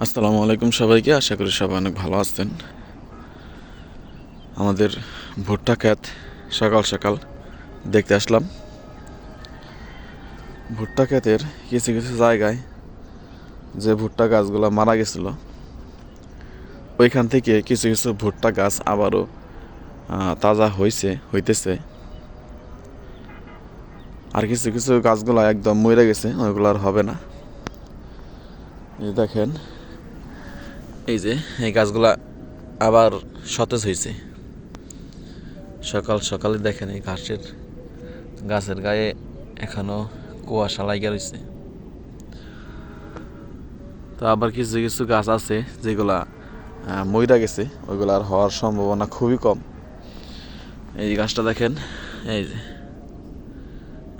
আসসালামু আলাইকুম সবাইকে। আশা করি সবাই অনেক ভালো আছেন। আমাদের ভুট্টা ক্ষেত সকাল সকাল দেখতে আসলাম। ভুট্টা ক্ষেতের কিছু কিছু জায়গায় যে ভুট্টা গাছগুলো মারা গেছিল, ওইখান থেকে কিছু কিছু ভুট্টা গাছ আবারও তাজা হইতেছে। আর কিছু কিছু গাছগুলো একদম মরে গেছে, ওইগুলো আর হবে না। এই দেখেন, এই যে এই গাছগুলা আবার সতেজ হয়েছে। সকাল সকালে দেখেন এই গাছের গায়ে এখনো কুয়াশা লাগিয়ে রয়েছে। তো আবার কিছু কিছু গাছ আছে যেগুলা মইরা গেছে, ওইগুলো আর হওয়ার সম্ভাবনা খুবই কম। এই গাছটা দেখেন, এই যে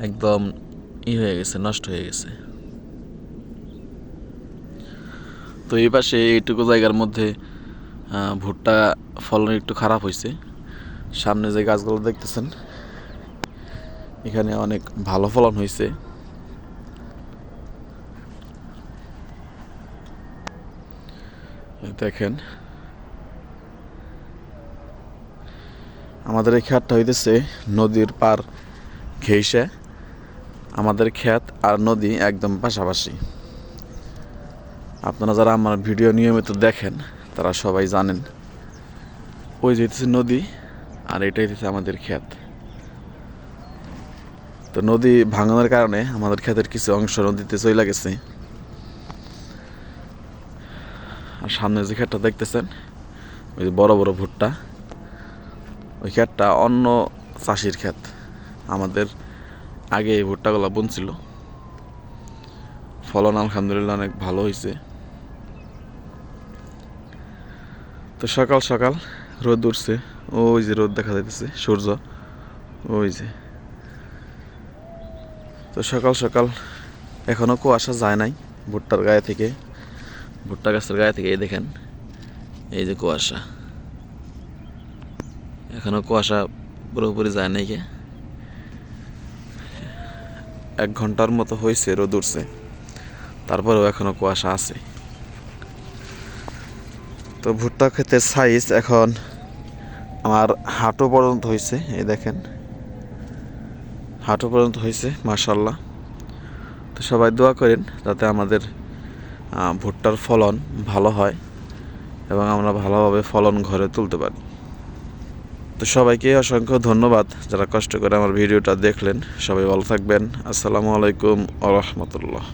একদম হয়ে গেছে, নষ্ট হয়ে গেছে। তো এই পাশে এইটুকু জায়গার মধ্যে ভুট্টা ফলন একটু খারাপ হয়েছে। সামনে যে গাছগুলো দেখতেছেন, এখানে অনেক ভালো ফলন হয়েছে। দেখেন, আমাদের এই ক্ষেতটা হইতেছে নদীর পার ঘেঁষে। আমাদের ক্ষেত আর নদী একদম পাশাপাশি। আপনারা যারা আমার ভিডিও নিয়মিত দেখেন তারা সবাই জানেন, ওই যেতেছে নদী আর এটাই হচ্ছে আমাদের ক্ষেত। তো নদী ভাঙনের কারণে আমাদের ক্ষেতের কিছু অংশ নদীতে চলে গেছে। আর সামনে যে ক্ষেতটা দেখতেছেন, ওই যে বড় বড় ভুট্টা, ওই ক্ষেতটা অন্য চাষির ক্ষেত। আমাদের আগে এই ভুট্টাগুলো বুনছিল, ফলন আলহামদুলিল্লাহ অনেক ভালো হয়েছে। তো সকাল সকাল রোদ উঠছে, ওই যে রোদ দেখা যাইতেছে, সূর্য ওই যে। তো সকাল সকাল এখনো কুয়াশা যায় নাই ভুট্টার গায়ে থেকে, ভুট্টা গাছের গায়ে থেকে। এই দেখেন, এই যে কুয়াশা, এখনো কুয়াশা পুরোপুরি যায় নাই। 1 ঘন্টার মতো হয়েছে রোদ উঠছে, তারপরেও এখনো কুয়াশা আছে। তো ভুট্টা ক্ষেতের সাইজ এখন আমার হাঁটু পর্যন্ত হয়েছে। এই দেখেন, হাঁটু পর্যন্ত হয়েছে, মাশাআল্লাহ। তো সবাই দোয়া করেন যাতে আমাদের ভুট্টার ফলন ভালো হয় এবং আমরা ভালোভাবে ফলন ঘরে তুলতে পারি। তো সবাইকে অসংখ্য ধন্যবাদ যারা কষ্ট করে আমার ভিডিওটা দেখলেন। সবাই ভালো থাকবেন। আসসালামু আলাইকুম ওয়া রাহমাতুল্লাহ।